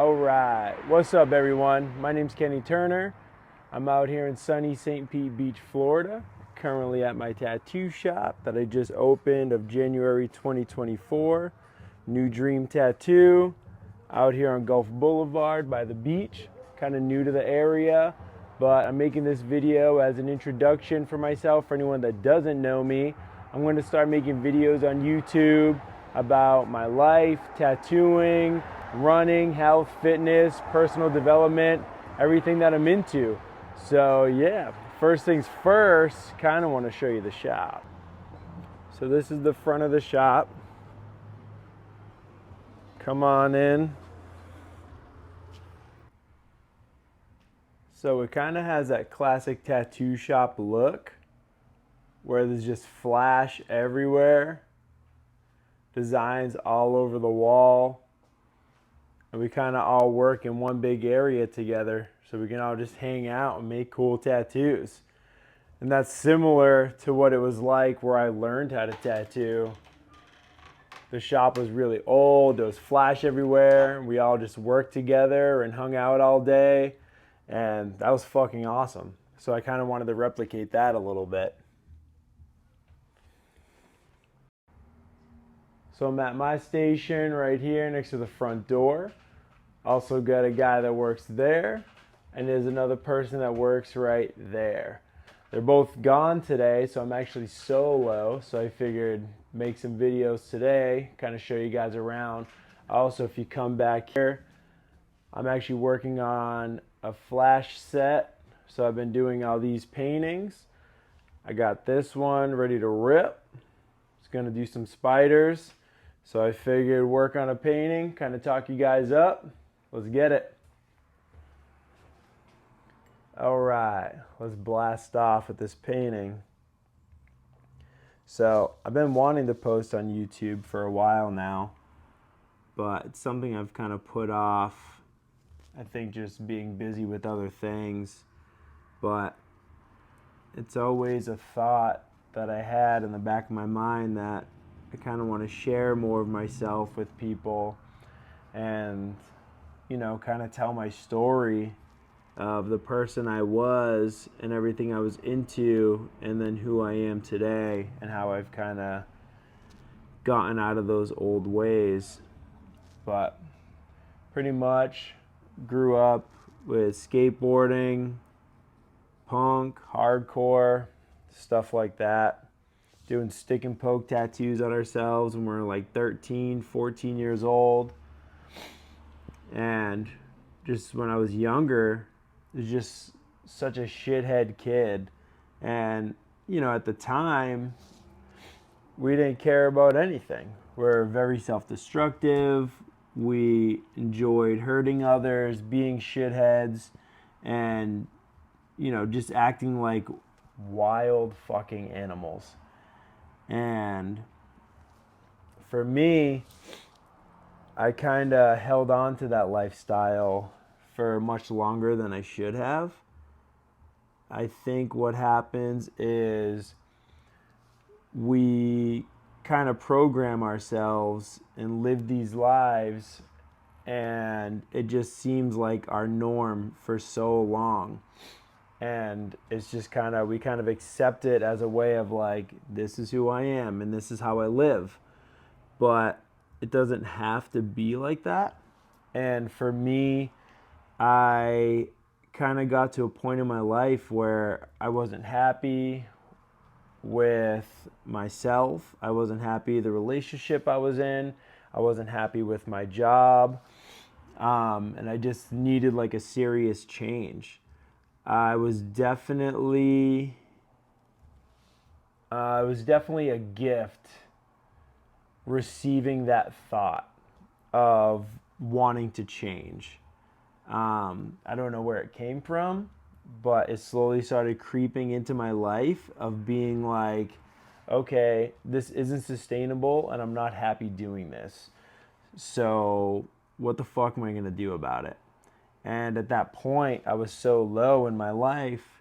All right, what's up, everyone? My name's Kenny Turner. I'm out here in sunny St. Pete Beach, Florida, currently at my tattoo shop that I just opened of January 2024. New Dream Tattoo, out here on Gulf Boulevard by the beach. Kind of new to the area, but I'm making this video as an introduction for myself. For anyone that doesn't know me, I'm going to start making videos on YouTube about my life, tattooing, running, health, fitness, personal development, everything that I'm into. So yeah, first things first, kind of want to show you the shop. So this is the front of the shop. Come on in. So it kind of has that classic tattoo shop look where there's just flash everywhere, designs all over the wall, and we kind of all work in one big area together so we can all just hang out and make cool tattoos. And that's similar to what it was like where I learned how to tattoo. The shop was really old, there was flash everywhere, we all just worked together and hung out all day, and that was fucking awesome. So I kind of wanted to replicate that a little bit. So I'm at my station right here next to the front door. Also got a guy that works there, and there's another person that works right there. They're both gone today, so I'm actually solo, so I figured make some videos today, kind of show you guys around. Also, if you come back here, I'm actually working on a flash set, so I've been doing all these paintings. I got this one ready to rip. It's gonna do some spiders. So I figured work on a painting, kind of talk you guys up. Let's get it. All right, let's blast off with this painting. So I've been wanting to post on YouTube for a while now, but it's something I've kind of put off. I think just being busy with other things, but it's always a thought that I had in the back of my mind that I kind of want to share more of myself with people and, you know, kind of tell my story of the person I was and everything I was into, and then who I am today and how I've kind of gotten out of those old ways. But pretty much grew up with skateboarding, punk, hardcore, stuff like that. Doing stick and poke tattoos on ourselves when we were like 13, 14 years old. And just when I was younger, it was just such a shithead kid. And, you know, at the time, we didn't care about anything. We're very self-destructive. We enjoyed hurting others, being shitheads, and, you know, just acting like wild fucking animals. And for me, I kind of held on to that lifestyle for much longer than I should have. I think what happens is we kind of program ourselves and live these lives, and it just seems like our norm for so long. And it's just kind of, we kind of accept it as a way of like, this is who I am and this is how I live. But it doesn't have to be like that. And for me, I kind of got to a point in my life where I wasn't happy with myself. I wasn't happy with the relationship I was in. I wasn't happy with my job. And I just needed like a serious change. It was definitely a gift receiving that thought of wanting to change. I don't know where it came from, but it slowly started creeping into my life of being like, okay, this isn't sustainable and I'm not happy doing this. So what the fuck am I going to do about it? And at that point, I was so low in my life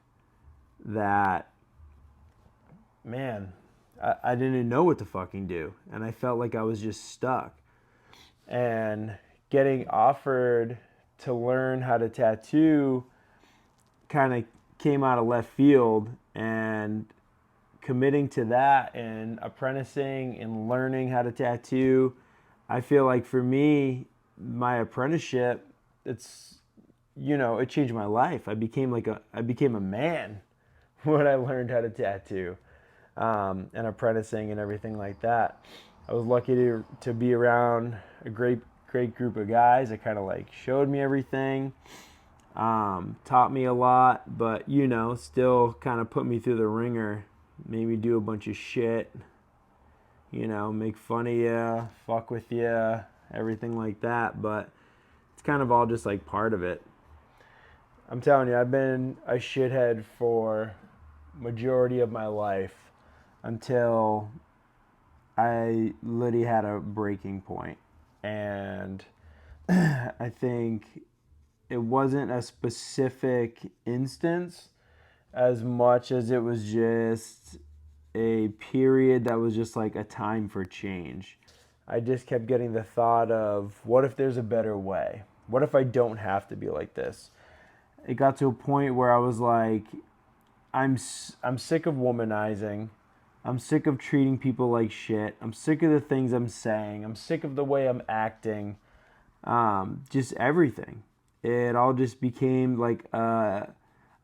that, man, I didn't know what to fucking do. And I felt like I was just stuck. And getting offered to learn how to tattoo kind of came out of left field, and committing to that and apprenticing and learning how to tattoo, I feel like for me, my apprenticeship, it's, it changed my life. I became a man when I learned how to tattoo, and apprenticing and everything like that. I was lucky to be around a great group of guys that kind of like showed me everything, taught me a lot, but still kind of put me through the ringer, made me do a bunch of shit, make fun of you, fuck with you, everything like that. But it's kind of all just like part of it. I'm telling you, I've been a shithead for majority of my life until I literally had a breaking point. And I think it wasn't a specific instance as much as it was just a period that was just like a time for change. I just kept getting the thought of, what if there's a better way? What if I don't have to be like this? It got to a point where I was like, I'm sick of womanizing. I'm sick of treating people like shit. I'm sick of the things I'm saying. I'm sick of the way I'm acting. Just everything. It all just became like a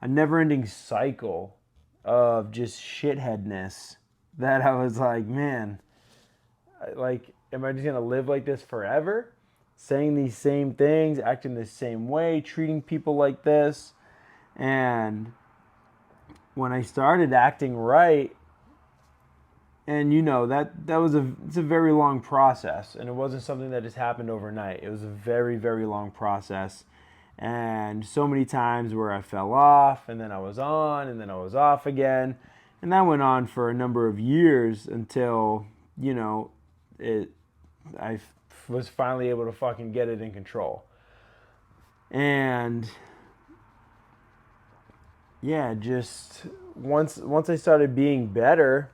never-ending cycle of just shitheadness that I was like, man, like, am I just gonna live like this forever? Saying these same things, acting the same way, treating people like this. And when I started acting right, and it's a very long process, and it wasn't something that just happened overnight. It was a very, very long process, and so many times where I fell off, and then I was on, and then I was off again, and that went on for a number of years until I was finally able to fucking get it in control. And yeah, just once I started being better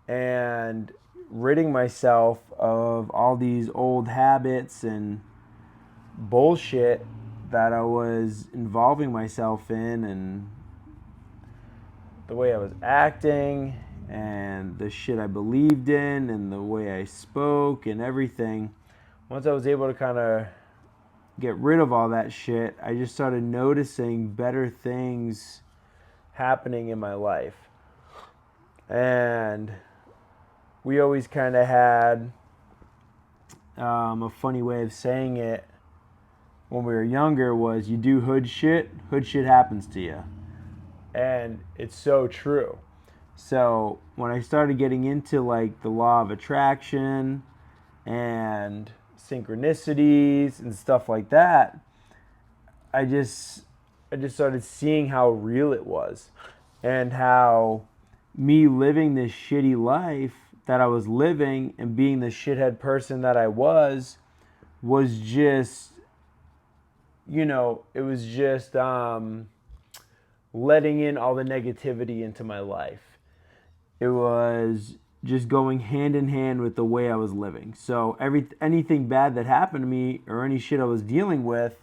and ridding myself of all these old habits and bullshit that I was involving myself in, and the way I was acting and the shit I believed in and the way I spoke and everything, once I was able to kind of get rid of all that shit, I just started noticing better things happening in my life. And we always kind of had a funny way of saying it when we were younger was, you do hood shit happens to you. And it's so true. So when I started getting into like the law of attraction and synchronicities and stuff like that, I just started seeing how real it was, and how me living this shitty life that I was living and being the shithead person that I was just, it was just letting in all the negativity into my life. It was just going hand in hand with the way I was living. So anything bad that happened to me or any shit I was dealing with,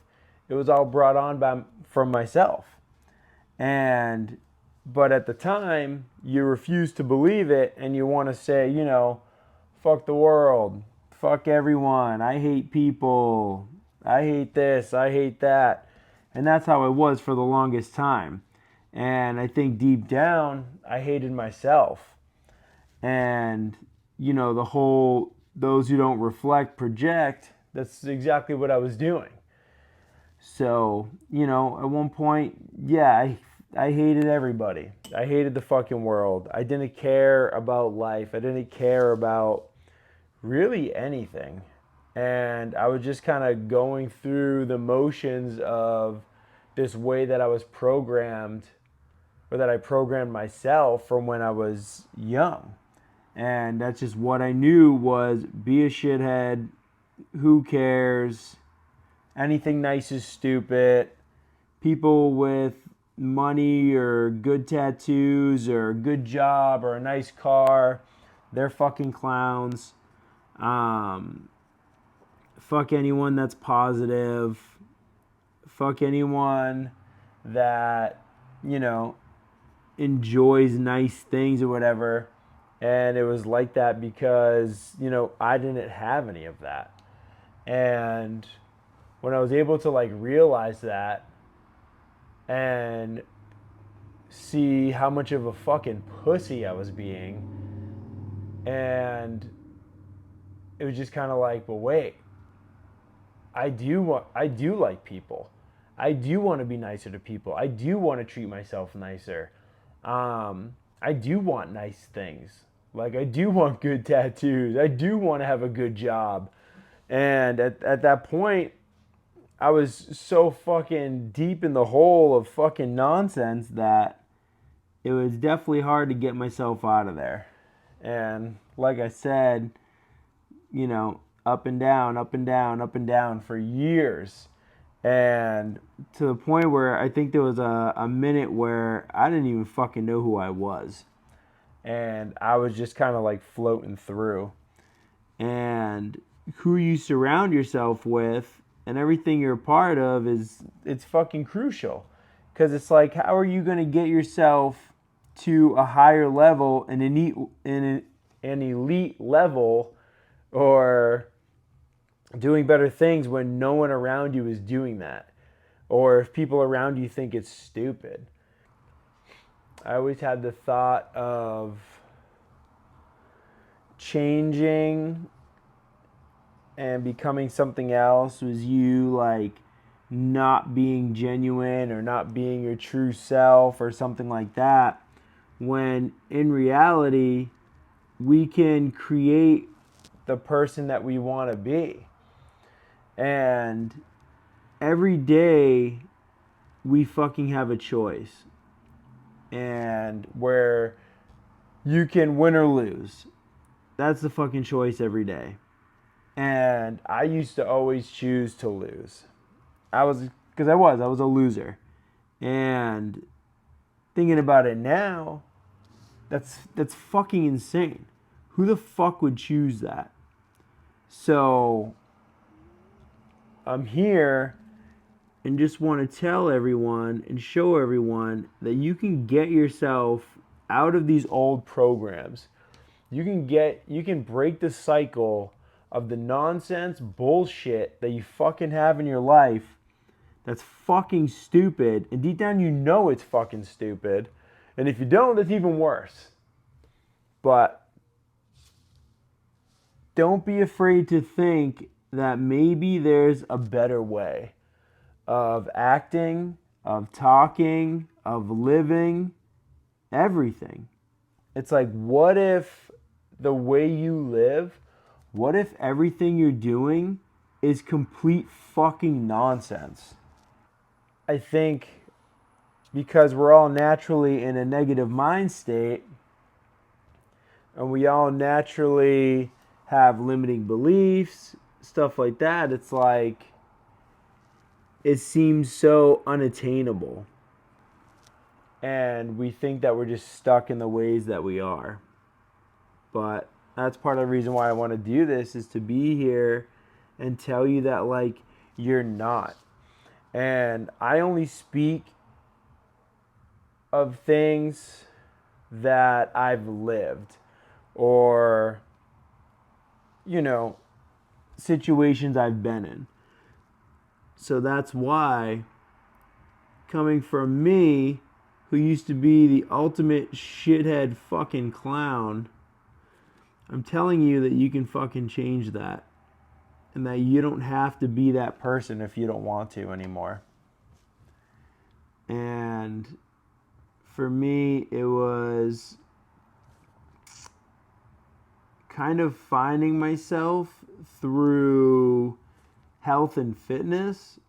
it was all brought on from myself. But at the time, you refuse to believe it, and you want to say, fuck the world, fuck everyone, I hate people, I hate this, I hate that. And that's how it was for the longest time. And I think deep down, I hated myself. And, the whole, those who don't reflect, project, that's exactly what I was doing. So, at one point, yeah, I hated everybody. I hated the fucking world. I didn't care about life. I didn't care about really anything. And I was just kind of going through the motions of this way that I was programmed, or that I programmed myself from when I was young. And that's just what I knew was, be a shithead, who cares, anything nice is stupid, people with money or good tattoos or a good job or a nice car, they're fucking clowns. Fuck anyone that's positive. fuck anyone that, you know, enjoys nice things or whatever. And it was like that because, I didn't have any of that. And when I was able to like realize that and see how much of a fucking pussy I was being, and it was just kind of like, but wait, I do like people. I do want to be nicer to people. I do want to treat myself nicer. I do want nice things. Like I do want good tattoos. I do want to have a good job. And at that point, I was so fucking deep in the hole of fucking nonsense that it was definitely hard to get myself out of there. And like I said, up and down, up and down, up and down for years. And to the point where I think there was a minute where I didn't even fucking know who I was. And I was just kind of like floating through. And who you surround yourself with and everything you're a part of it's fucking crucial. Because it's like, how are you going to get yourself to a higher level, an elite level, or doing better things when no one around you is doing that, or if people around you think it's stupid? I always had the thought of changing and becoming something else was you like not being genuine or not being your true self or something like that, when in reality we can create the person that we want to be. And every day we fucking have a choice, and where you can win or lose. That's the fucking choice every day. And I used to always choose to lose. I was a loser. And thinking about it now, that's fucking insane. Who the fuck would choose that? So I'm here and just want to tell everyone and show everyone that you can get yourself out of these old programs. You can break the cycle of the nonsense bullshit that you fucking have in your life that's fucking stupid, and deep down you know it's fucking stupid. And if you don't, it's even worse. But don't be afraid to think that maybe there's a better way of acting, of talking, of living, everything. It's like, what if the way you live, what if everything you're doing is complete fucking nonsense? I think because we're all naturally in a negative mind state, and we all naturally have limiting beliefs, stuff like that, it's like it seems so unattainable. And we think that we're just stuck in the ways that we are. But that's part of the reason why I want to do this, is to be here and tell you that, like, you're not. And I only speak of things that I've lived, or, situations I've been in. So that's why, coming from me, who used to be the ultimate shithead fucking clown, I'm telling you that you can fucking change that. And that you don't have to be that person if you don't want to anymore. And for me, it was kind of finding myself through health and fitness.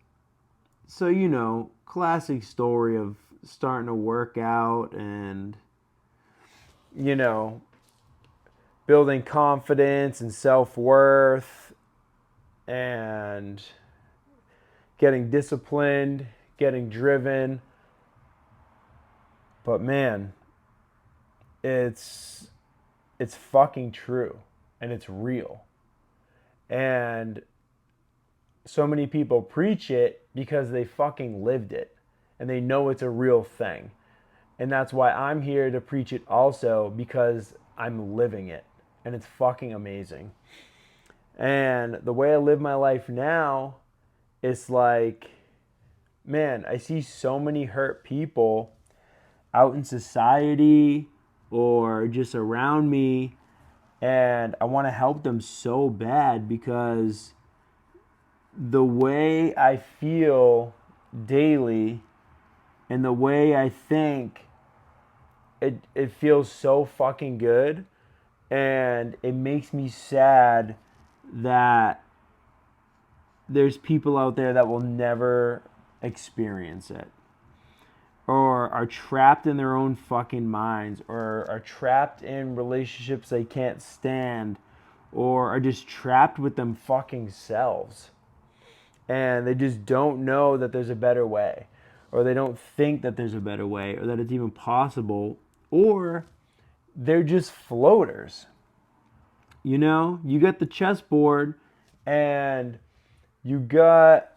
So, classic story of starting to work out and, building confidence and self-worth and getting disciplined, getting driven. But man, it's fucking true, and it's real. And so many people preach it because they fucking lived it and they know it's a real thing. And that's why I'm here to preach it also, because I'm living it and it's fucking amazing. And the way I live my life now, it's like, man, I see so many hurt people out in society or just around me, and I want to help them so bad because the way I feel daily and the way I think, it feels so fucking good, and it makes me sad that there's people out there that will never experience it, or are trapped in their own fucking minds, or are trapped in relationships they can't stand, or are just trapped with them fucking selves. And they just don't know that there's a better way, or they don't think that there's a better way, or that it's even possible, or they're just floaters. You know, you got the chessboard and you got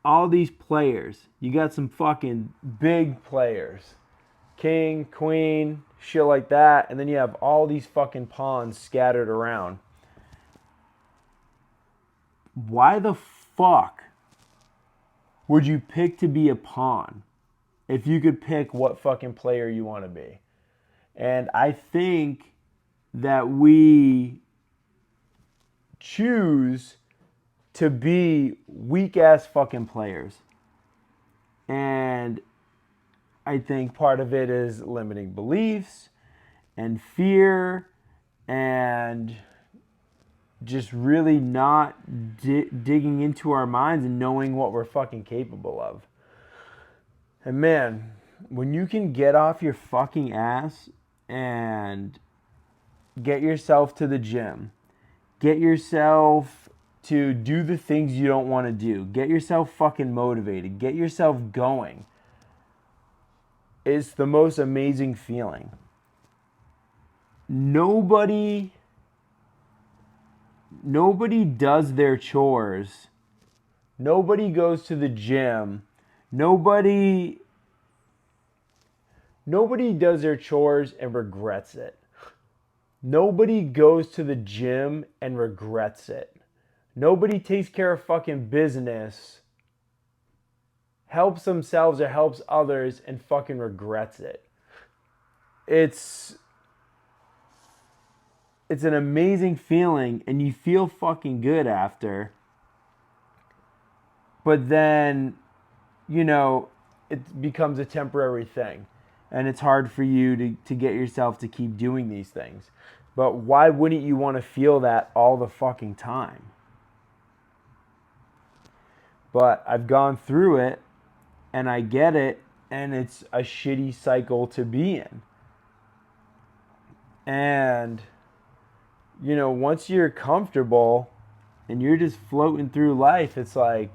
all these players. You got some fucking big players. King, queen, shit like that. And then you have all these fucking pawns scattered around. Why the fuck would you pick to be a pawn if you could pick what fucking player you want to be? And I think that we choose to be weak ass fucking players. And I think part of it is limiting beliefs and fear and just really not digging into our minds and knowing what we're fucking capable of. And man, when you can get off your fucking ass and get yourself to the gym, get yourself to do the things you don't want to do, get yourself fucking motivated, get yourself going, it's the most amazing feeling. Nobody does their chores. Nobody goes to the gym. Nobody does their chores and regrets it. Nobody goes to the gym and regrets it. Nobody takes care of fucking business, helps themselves or helps others, and fucking regrets it. It's an amazing feeling, and you feel fucking good after. But then, you know, it becomes a temporary thing. And it's hard for you to get yourself to keep doing these things. But why wouldn't you want to feel that all the fucking time? But I've gone through it, and I get it, and it's a shitty cycle to be in. And, you know, once you're comfortable and you're just floating through life, it's like,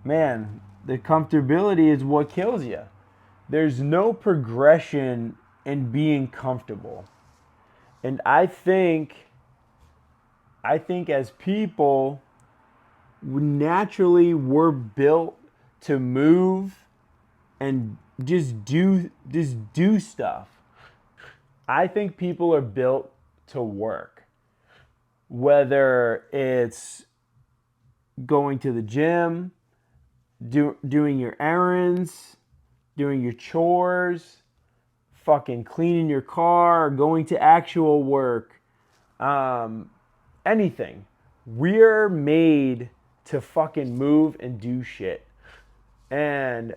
man, the comfortability is what kills you. There's no progression in being comfortable. And I think as people, naturally we're built to move and just do stuff. I think people are built to work. Whether it's going to the gym, doing your errands, doing your chores, fucking cleaning your car, going to actual work, anything. We're made to fucking move and do shit. And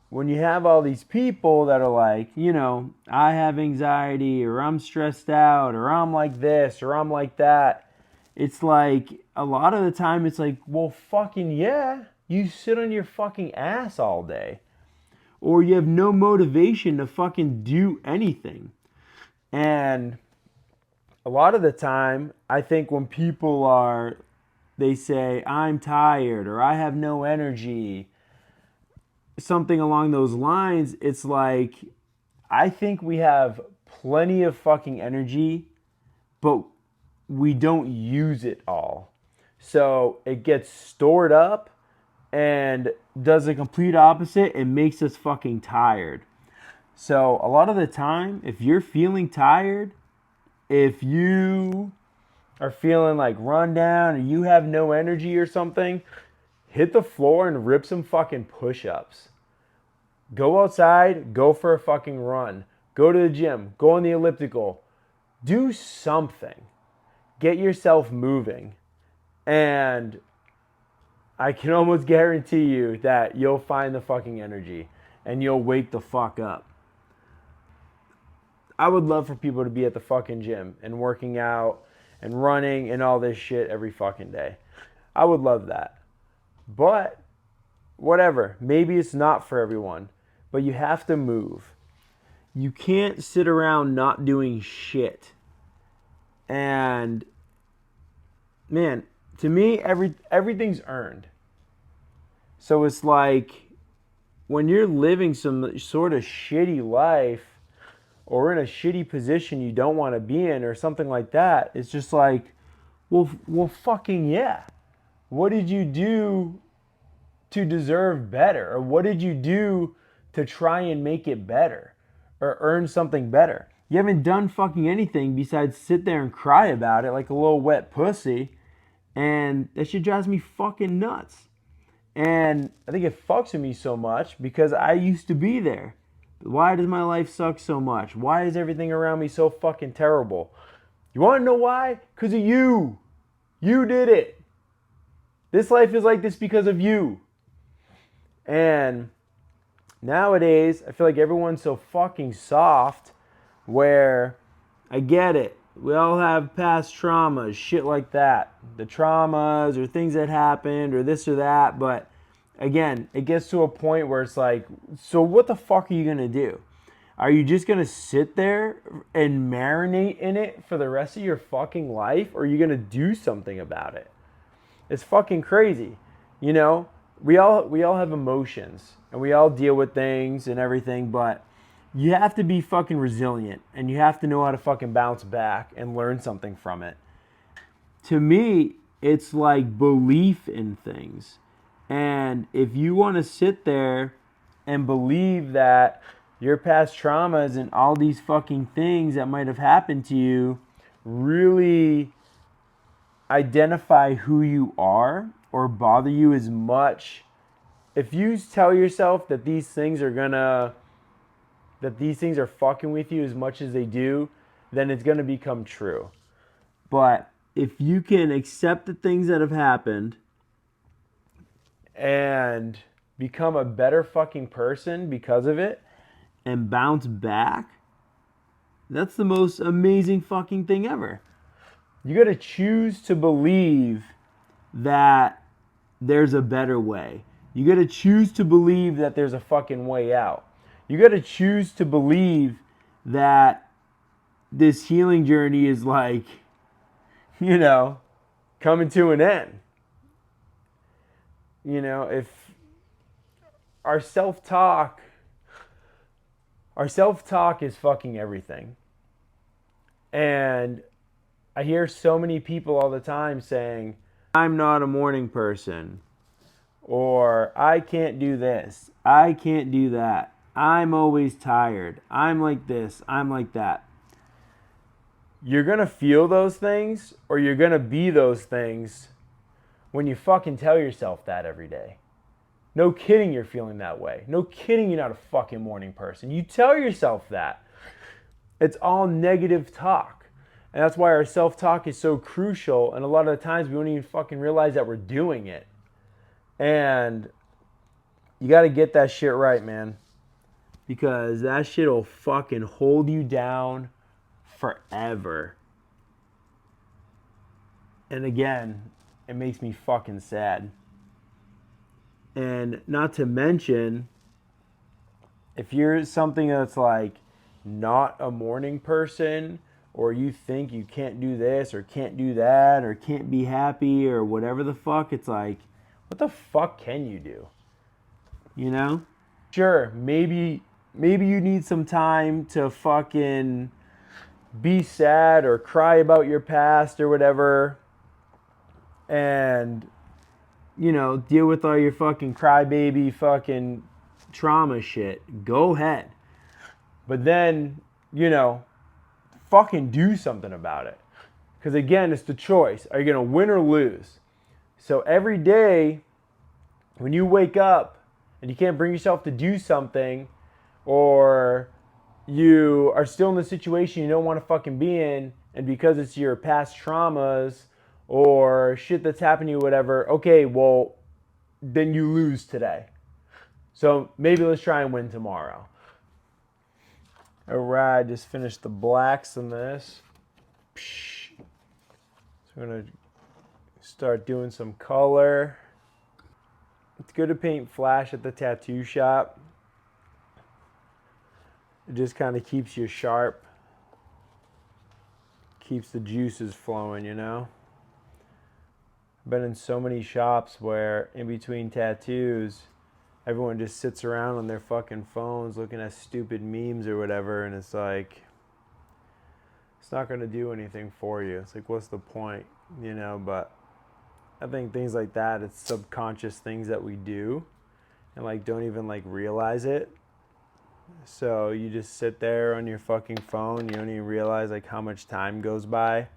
when you have all these people that are like, you know, I have anxiety, or I'm stressed out, or I'm like this, or I'm like that, it's like, a lot of the time it's like, well, fucking yeah, you sit on your fucking ass all day. Or you have no motivation to fucking do anything. And a lot of the time, I think when people they say, I'm tired, or I have no energy, something along those lines, it's like, I think we have plenty of fucking energy, but we don't use it all. So it gets stored up, and does the complete opposite and makes us fucking tired. So a lot of the time, if you're feeling tired, if you are feeling like run down or you have no energy or something, hit the floor and rip some fucking push-ups. Go outside, go for a fucking run. Go to the gym, go on the elliptical. Do something. Get yourself moving. And I can almost guarantee you that you'll find the fucking energy and you'll wake the fuck up. I would love for people to be at the fucking gym and working out and running and all this shit every fucking day. I would love that. But whatever, maybe it's not for everyone, but you have to move. You can't sit around not doing shit. And man, to me, everything's earned. So it's like when you're living some sort of shitty life or in a shitty position you don't want to be in or something like that, it's just like, well, fucking yeah. What did you do to deserve better? Or what did you do to try and make it better or earn something better? You haven't done fucking anything besides sit there and cry about it like a little wet pussy. And that shit drives me fucking nuts. And I think it fucks with me so much because I used to be there. Why does my life suck so much? Why is everything around me so fucking terrible? You want to know why? Because of you. You did it. This life is like this because of you. And nowadays, I feel like everyone's so fucking soft where I get it. We all have past traumas, shit like that. The traumas or things that happened or this or that. But again, it gets to a point where it's like, so what the fuck are you going to do? Are you just going to sit there and marinate in it for the rest of your fucking life? Or are you going to do something about it? It's fucking crazy. You know, we all have emotions and we all deal with things and everything, but you have to be fucking resilient and you have to know how to fucking bounce back and learn something from it. To me, it's like belief in things. And if you want to sit there and believe that your past traumas and all these fucking things that might have happened to you really identify who you are or bother you as much, if you tell yourself that these things are fucking with you as much as they do, then it's gonna become true. But if you can accept the things that have happened and become a better fucking person because of it and bounce back, that's the most amazing fucking thing ever. You gotta choose to believe that there's a better way. You gotta choose to believe that there's a fucking way out. You gotta choose to believe that this healing journey is like, you know, coming to an end. You know, if our self-talk is fucking everything. And I hear so many people all the time saying, I'm not a morning person, or I can't do this, I can't do that, I'm always tired, I'm like this, I'm like that. You're gonna feel those things, or you're gonna be those things when you fucking tell yourself that every day. No kidding you're feeling that way. No kidding you're not a fucking morning person. You tell yourself that. It's all negative talk. And that's why our self-talk is so crucial. And a lot of the times we don't even fucking realize that we're doing it. And you got to get that shit right, man. Because that shit will fucking hold you down forever. And again, it makes me fucking sad. And not to mention, if you're something that's like not a morning person, or you think you can't do this or can't do that or can't be happy or whatever the fuck, it's like, what the fuck can you do? You know? Sure, maybe you need some time to fucking be sad or cry about your past or whatever, and deal with all your fucking crybaby fucking trauma shit. Go ahead. But then, fucking do something about it. Because again, it's the choice. Are you going to win or lose? So every day when you wake up and you can't bring yourself to do something, or you are still in the situation you don't want to fucking be in, and because it's your past traumas or shit that's happened to you, whatever, okay, well, then you lose today. So maybe let's try and win tomorrow. All right, just finished the blacks in this. So we're going to start doing some color. It's good to paint flash at the tattoo shop. It just kind of keeps you sharp. Keeps the juices flowing, I've been in so many shops where in between tattoos, everyone just sits around on their fucking phones looking at stupid memes or whatever, and it's like, it's not going to do anything for you. It's like, what's the point, But I think things like that, it's subconscious things that we do and like don't even like realize it. So you just sit there on your fucking phone, you don't even realize like how much time goes by.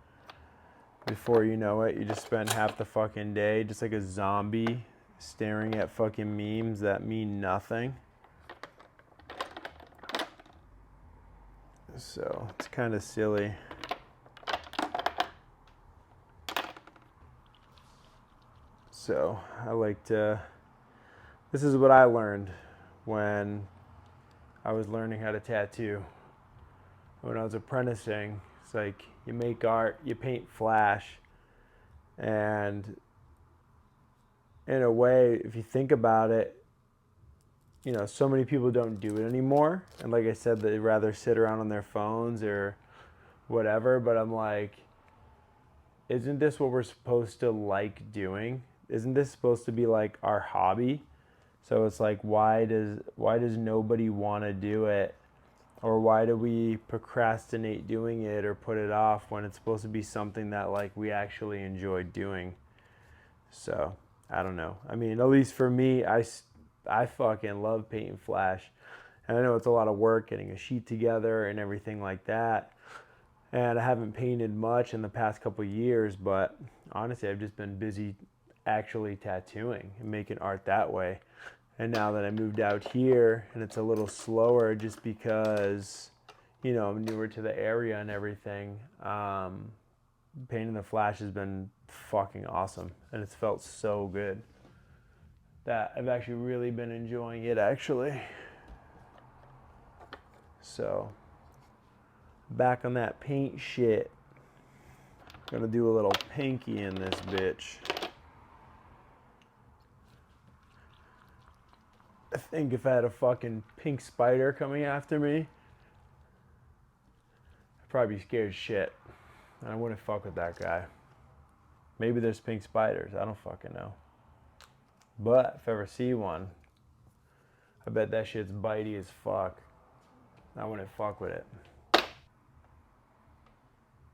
Before you know it, you just spend half the fucking day just like a zombie staring at fucking memes that mean nothing. So it's kind of silly. So I like to, this is what I learned when I was learning how to tattoo. When I was apprenticing, it's like you make art, you paint flash, and in a way, if you think about it, so many people don't do it anymore. And like I said, they'd rather sit around on their phones or whatever. But I'm like, isn't this what we're supposed to like doing? Isn't this supposed to be like our hobby? So it's like, why does nobody want to do it? Or why do we procrastinate doing it or put it off when it's supposed to be something that like we actually enjoy doing? So I don't know. I mean, at least for me, I fucking love painting flash. And I know it's a lot of work getting a sheet together and everything like that. And I haven't painted much in the past couple of years, but honestly, I've just been busy actually tattooing and making art that way. And now that I moved out here and it's a little slower just because, I'm newer to the area and everything, painting the flash has been fucking awesome. And it's felt so good that I've actually really been enjoying it, actually. So, back on that paint shit. Gonna do a little pinky in this bitch. I think if I had a fucking pink spider coming after me, I'd probably be scared as shit. And I wouldn't fuck with that guy. Maybe there's pink spiders. I don't fucking know. But if I ever see one, I bet that shit's bitey as fuck. I wouldn't fuck with it.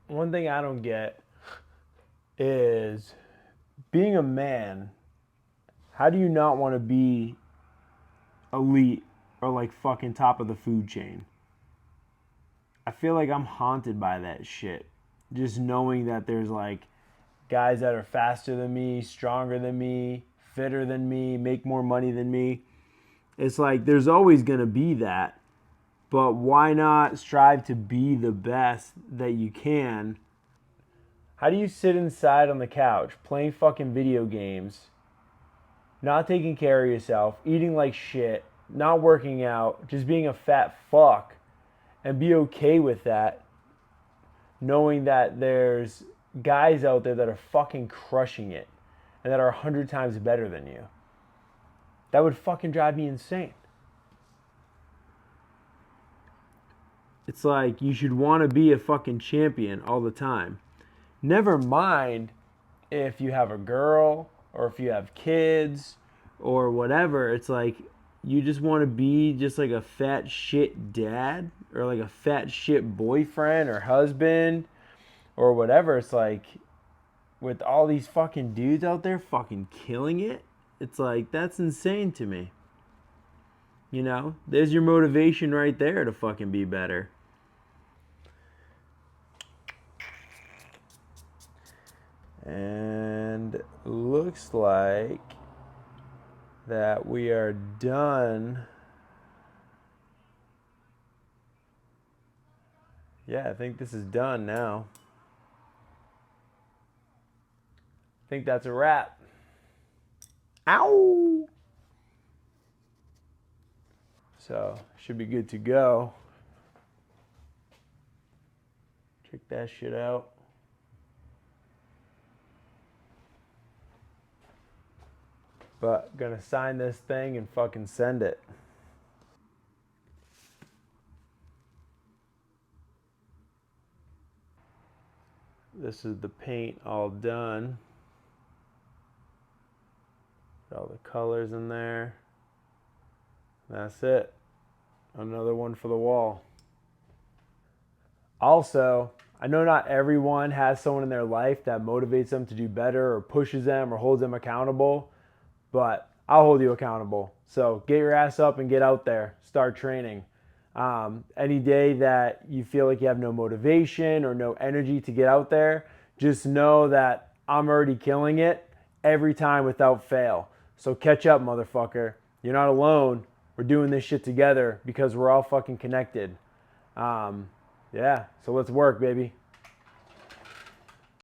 One thing I don't get is being a man, how do you not want to be elite or like fucking top of the food chain? I feel like I'm haunted by that shit. Just knowing that there's like guys that are faster than me, stronger than me, fitter than me, make more money than me. It's like there's always going to be that. But why not strive to be the best that you can? How do you sit inside on the couch playing fucking video games, not taking care of yourself, eating like shit, not working out, just being a fat fuck, and be okay with that, knowing that there's guys out there that are fucking crushing it and that are 100 times better than you? That would fucking drive me insane. It's like you should want to be a fucking champion all the time. Never mind if you have a girl or if you have kids or whatever. It's like you just want to be just like a fat shit dad or like a fat shit boyfriend or husband or whatever. It's like with all these fucking dudes out there fucking killing it, it's like, that's insane to me. You know, there's your motivation right there to fucking be better. And looks like that we are done. Yeah, I think this is done now. I think that's a wrap. Ow! So, should be good to go. Check that shit out. But gonna sign this thing and fucking send it. This is the paint all done. Got all the colors in there. That's it. Another one for the wall. Also, I know not everyone has someone in their life that motivates them to do better or pushes them or holds them accountable, but I'll hold you accountable. So get your ass up and get out there. Start training. Any day that you feel like you have no motivation or no energy to get out there, just know that I'm already killing it every time without fail. So catch up, motherfucker. You're not alone. We're doing this shit together because we're all fucking connected. Yeah, so let's work, baby.